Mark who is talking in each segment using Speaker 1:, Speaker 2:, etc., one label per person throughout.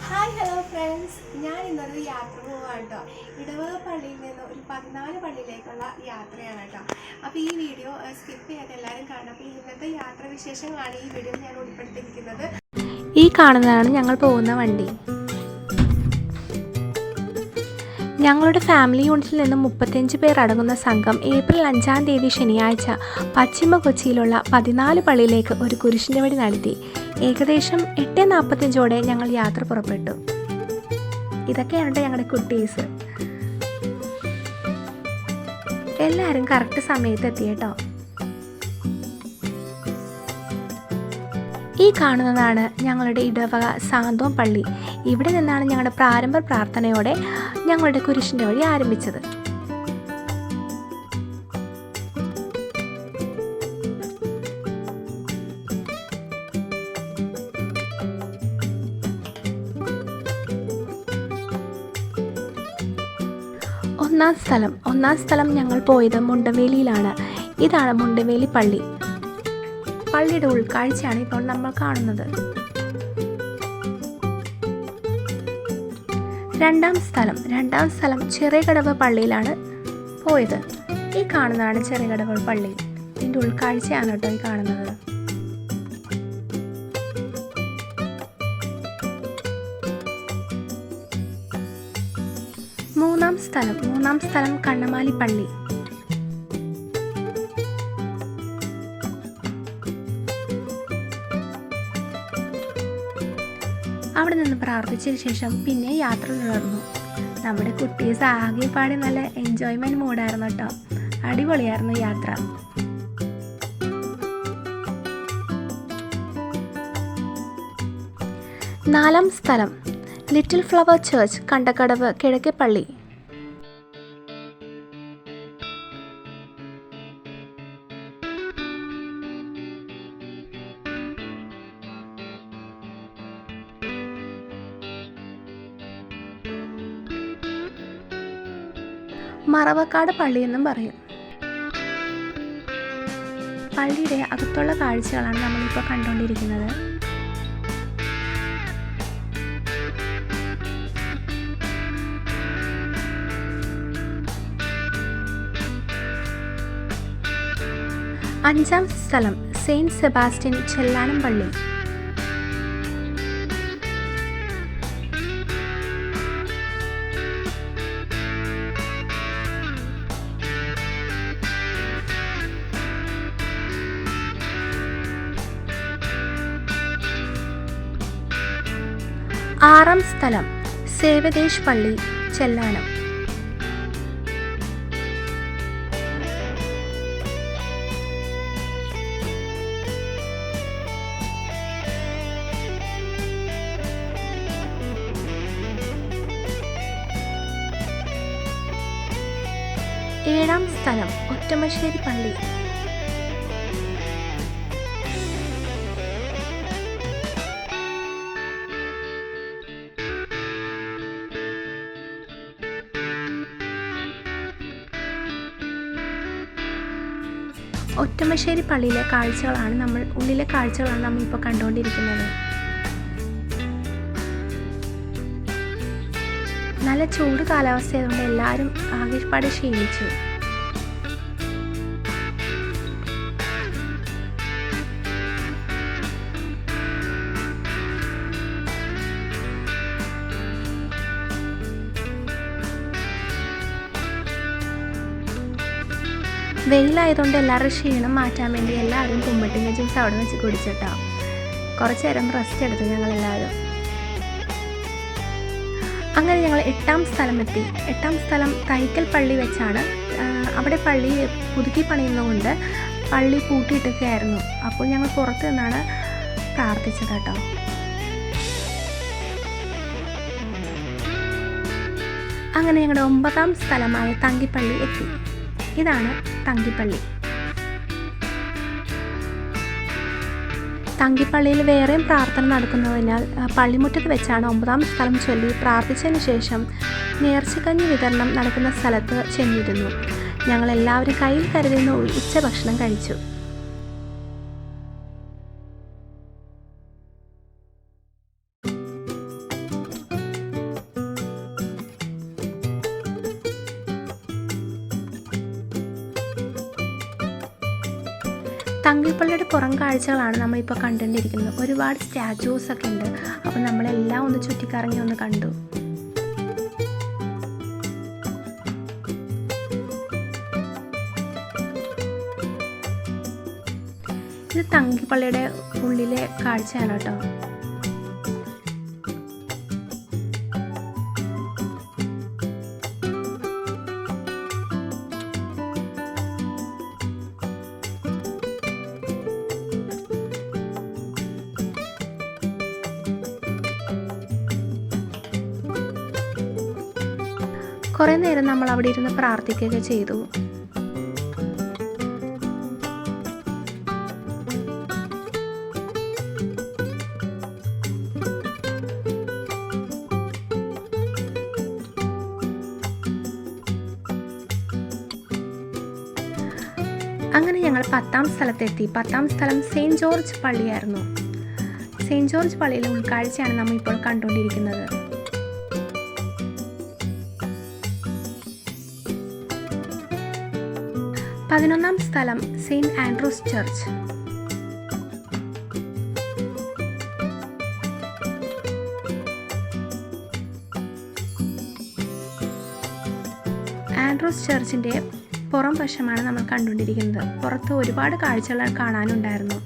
Speaker 1: Hi hello friends, ഞാൻ ഇന്നൊരു യാത്ര പോവാണ് കേട്ടോ. ഇടവക പള്ളിയിൽ നിന്ന് ഒരു 14 പള്ളിയിലേക്കുള്ള യാത്രയാണ് കേട്ടോ. അപ്പോൾ ഈ വീഡിയോ സ്കിപ്പ് ചെയ്യാതെ എല്ലാവരും കാണാം. അപ്പോൾ ഇന്നത്തെ യാത്ര വിശേഷങ്ങളാണ് ഈ വീഡിയോ ഞാൻ ഉൾപ്പെടുത്തിയിരിക്കുന്നത്.
Speaker 2: ഈ കാണുന്നതാണ് ഞങ്ങൾ പോകുന്ന വണ്ടി. ഞങ്ങളുടെ ഫാമിലി യൂണിറ്റിൽ നിന്നും 35 പേർ അടങ്ങുന്ന സംഘം ഏപ്രിൽ 5-ാം തീയതി ശനിയാഴ്ച പശ്ചിമ കൊച്ചിയിലുള്ള 14 പള്ളിയിലേക്ക് ഒരു കുരിശിൻ്റെ വഴി നടത്തി. ഏകദേശം 8:45 ഞങ്ങൾ യാത്ര പുറപ്പെട്ടു. ഇതൊക്കെയാണ് ഞങ്ങളുടെ കുട്ടീസ്. എല്ലാവരും കറക്റ്റ് സമയത്ത് എത്തി കേട്ടോ. ഈ കാണുന്നതാണ് ഞങ്ങളുടെ ഇടവക സാന്തോം പള്ളി. ഇവിടെ നിന്നാണ് ഞങ്ങളുടെ പ്രാരംഭ പ്രാർത്ഥനയോടെ ഞങ്ങളുടെ കുരിശിൻ്റെ വഴി ആരംഭിച്ചത്. ഒന്നാം സ്ഥലം ഞങ്ങൾ പോയത് മുണ്ടവേലിയിലാണ്. ഇതാണ് മുണ്ടവേലി പള്ളി. പള്ളിയുടെ ഉൾക്കാഴ്ചയാണ് ഇപ്പോൾ നമ്മൾ കാണുന്നത്. രണ്ടാം സ്ഥലം ചെറിയകടവ് പള്ളിയിലാണ് പോയത്. ഈ കാണുന്നതാണ് ചെറിയകടവ് പള്ളി. ഇതിൻ്റെ ഉൾക്കാഴ്ചയാണ് കേട്ടോ ഈ കാണുന്നത്. മൂന്നാം സ്ഥലം കണ്ണമാലി പള്ളി. അവിടെ നിന്ന് പ്രാർത്ഥിച്ചതിന് ശേഷം പിന്നെ യാത്ര തുടർന്നു. നമ്മുടെ കുട്ടീസ് ആകെ പാടി നല്ല എൻജോയ്മെൻറ്റ് മൂഡായിരുന്നു കേട്ടോ. അടിപൊളിയായിരുന്നു യാത്ര. നാലാം സ്ഥലം ലിറ്റിൽ ഫ്ലവർ ചർച്ച്, കണ്ടക്കടവ് കിഴക്കേ പള്ളി. മറവക്കാട് പള്ളി എന്നും പറയും. പള്ളിയുടെ അകത്തുള്ള കാഴ്ചകളാണ് നമ്മളിപ്പോൾ കണ്ടുകൊണ്ടിരിക്കുന്നത്. അഞ്ചാം സ്ഥലം സെയിൻറ്റ് സെബാസ്റ്റ്യൻ ചെല്ലാനം പള്ളി. ആറാം സ്ഥലം സേവദേശ് പള്ളി ചെല്ലാനം. ഏഴാം സ്ഥലം ഒറ്റമശ്ശേരി പള്ളി. ഒറ്റമശ്ശേരി പള്ളിയിലെ ഉള്ളിലെ കാഴ്ചകളാണ് നമ്മൾ ഇപ്പോൾ കണ്ടുകൊണ്ടിരിക്കുന്നത്. നല്ല ചൂട് കാലാവസ്ഥയായതുകൊണ്ട് എല്ലാവരും ആകെപ്പാടെ ക്ഷീണിച്ചു. വെയിലായതുകൊണ്ട് എല്ലാവരുടെ ക്ഷീണം മാറ്റാൻ വേണ്ടി എല്ലാവരും കുമ്പട്ടിങ്ങ ജ്യൂസ് അവിടെ വെച്ച് കുടിച്ചിട്ടോ. കുറച്ച് നേരം റെസ്റ്റ് എടുത്തു ഞങ്ങളെല്ലാവരും. അങ്ങനെ ഞങ്ങൾ 8ാം സ്ഥലം എത്തി. 8ാം സ്ഥലം തൈക്കൽ പള്ളി വെച്ചാണ്. അവിടെ പള്ളി പുതുക്കി പണിയുന്നതുകൊണ്ട് പള്ളി പൂട്ടിയിട്ടൊക്കെയായിരുന്നു. അപ്പോൾ ഞങ്ങൾ പുറത്ത് നിന്നാണ് പ്രാർത്ഥിച്ചത് കേട്ടോ. അങ്ങനെ ഞങ്ങളുടെ 9ാം സ്ഥലമായ തങ്കിപ്പള്ളി എത്തി. ഇതാണ് തങ്കിപ്പള്ളി. തങ്കിപ്പള്ളിയിൽ വേറെയും പ്രാർത്ഥന നടക്കുന്നതിനാൽ പള്ളിമുറ്റത്ത് വെച്ചാണ് 9ാം സ്ഥലം ചൊല്ലി പ്രാർത്ഥിച്ചതിന് ശേഷം നേർച്ചക്കഞ്ഞി വിതരണം നടക്കുന്ന സ്ഥലത്ത് ചെന്നിരുന്നു. ഞങ്ങളെല്ലാവരും കയ്യിൽ കരുതുന്ന ഉച്ചഭക്ഷണം കഴിച്ചു. തങ്കിപ്പള്ളിയുടെ പുറം കാഴ്ചകളാണ് നമ്മളിപ്പോൾ കണ്ടുകൊണ്ടിരിക്കുന്നത്. ഒരുപാട് സ്റ്റാച്യൂസ് ഒക്കെ ഉണ്ട്. അപ്പോൾ നമ്മളെല്ലാം ഒന്ന് ചുറ്റിക്കറങ്ങി ഒന്ന് കണ്ടു. ഇത് തങ്കിപ്പള്ളിയുടെ ഉള്ളിലെ കാഴ്ചയാണ് കേട്ടോ. കുറേ നേരം നമ്മൾ അവിടെ ഇരുന്ന് പ്രാർത്ഥിക്കുകയൊക്കെ ചെയ്തു. അങ്ങനെ ഞങ്ങൾ 10ാം സ്ഥലത്തെത്തി. 10ാം സ്ഥലം സെയിൻറ്റ് ജോർജ് പള്ളിയായിരുന്നു. സെയിൻറ്റ് ജോർജ് പള്ളിയിലെ ഉൾക്കാഴ്ചയാണ് നമ്മൾ ഇപ്പോൾ കണ്ടുകൊണ്ടിരിക്കുന്നത്. 11ാം സ്ഥലം സെയിൻറ്റ് ആൻഡ്രൂസ് ചർച്ച്. ആൻഡ്രൂസ് ചർച്ചിൻ്റെ പുറം വശമാണ് നമ്മൾ കണ്ടുകൊണ്ടിരിക്കുന്നത്. പുറത്ത് ഒരുപാട് കാഴ്ചകൾ കാണാനുണ്ടായിരുന്നു.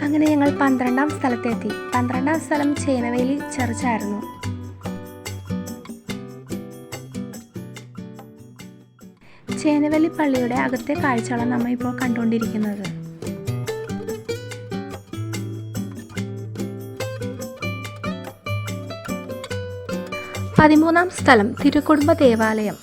Speaker 2: അങ്ങനെ ഞങ്ങൾ 12ാം സ്ഥലത്തെത്തി. 12ാം സ്ഥലം ചേനവേലി ചർച്ചായിരുന്നു. ചേനവേലി പള്ളിയുടെ അകത്തെ കാഴ്ചകളാണ് നമ്മൾ ഇപ്പോൾ കണ്ടുകൊണ്ടിരിക്കുന്നത്. 13ാം സ്ഥലം തിരുക്കുടുംബ ദേവാലയം.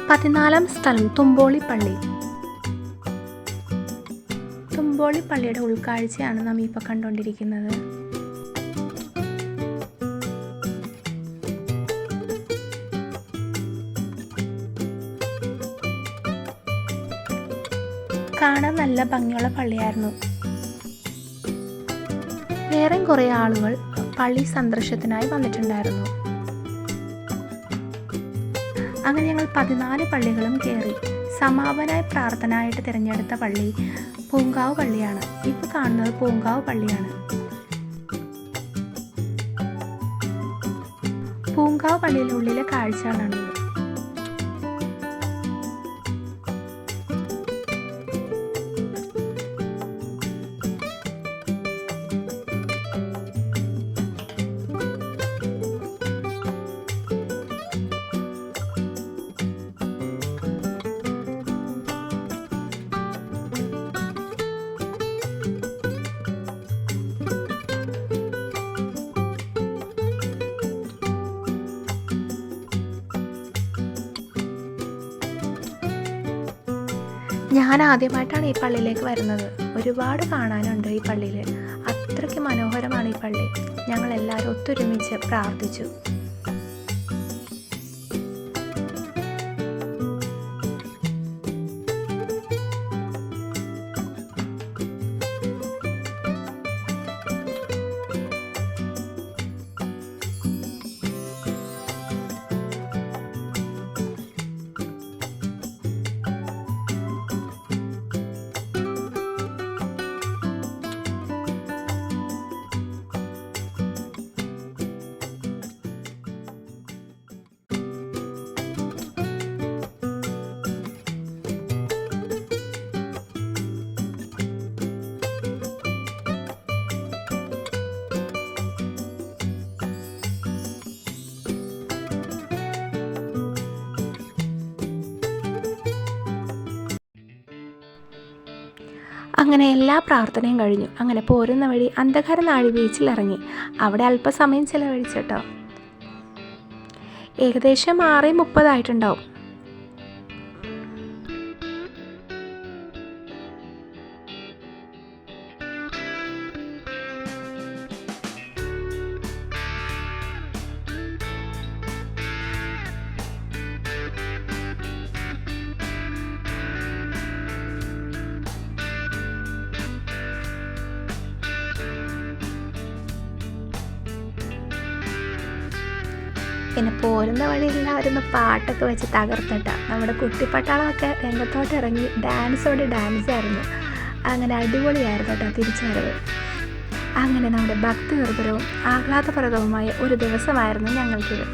Speaker 2: 14ാം സ്ഥലം തുമ്പോളി പള്ളി. തുമ്പോളി പള്ളിയുടെ ഉൾക്കാഴ്ചയാണ് നാം ഇപ്പോൾ കണ്ടുകൊണ്ടിരിക്കുന്നത്. കാണാൻ നല്ല ഭംഗിയുള്ള പള്ളിയായിരുന്നു. വേറെയും കുറേ ആളുകൾ പള്ളി സന്ദർശനത്തിനായി വന്നിട്ടുണ്ടായിരുന്നു. അങ്ങനെ ഞങ്ങൾ 14 പള്ളികളും കയറി. സമാപനായ പ്രാർത്ഥനയായിട്ട് തിരഞ്ഞെടുത്ത പള്ളി പൂങ്കാവ് പള്ളിയാണ്. ഇപ്പോൾ കാണുന്നത് പൂങ്കാവ് പള്ളിയാണ്. പൂങ്കാവ് പള്ളിയുടെ ഉള്ളിലെ കാഴ്ചകളാണിത്. ഞാൻ ആദ്യമായിട്ടാണ് ഈ പള്ളിയിലേക്ക് വരുന്നത്. ഒരുപാട് കാണാനുണ്ട് ഈ പള്ളിയിൽ. അത്രയ്ക്ക് മനോഹരമാണ് ഈ പള്ളി. ഞങ്ങൾ എല്ലാവരും ഒത്തൊരുമിച്ച് പ്രാർത്ഥിച്ചു. അങ്ങനെ എല്ലാ പ്രാർത്ഥനയും കഴിഞ്ഞു. അങ്ങനെ പോരുന്ന വഴി അന്ധകാരനാഴി ബീച്ചിൽ ഇറങ്ങി. അവിടെ അല്പസമയം ചിലവഴിച്ചിട്ടോ. ഏകദേശം 6:30 ആയിട്ടുണ്ടാവും. പിന്നെ പോരുന്ന വഴി എല്ലാവരും പാട്ടൊക്കെ വെച്ച് തകർത്തിട്ട നമ്മുടെ കുട്ടിപ്പട്ടാളമൊക്കെ രംഗത്തോട്ട് ഇറങ്ങി ഡാൻസ് ആയിരുന്നു. അങ്ങനെ അടിപൊളിയായിരുന്നു കേട്ടോ തിരിച്ചുവരവ്. അങ്ങനെ നമ്മുടെ ഭക്തി നിർഭരവും ആഹ്ലാദപ്രദവുമായ ഒരു ദിവസമായിരുന്നു ഞങ്ങൾക്കിത്.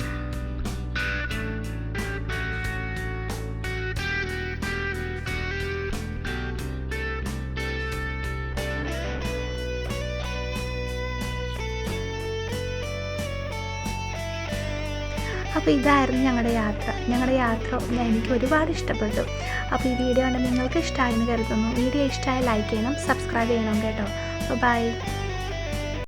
Speaker 2: അപ്പോൾ ഇതായിരുന്നു ഞങ്ങളുടെ യാത്ര. എനിക്ക് ഒരുപാട് ഇഷ്ടപ്പെട്ടു. അപ്പോൾ ഈ വീഡിയോ കണ്ട് നിങ്ങൾക്ക് ഇഷ്ടമായെന്ന് കരുതുന്നു. വീഡിയോ ഇഷ്ടമായ ലൈക്ക് ചെയ്യണം, സബ്സ്ക്രൈബ് ചെയ്യണം കേട്ടോ. അപ്പോൾ ബൈ.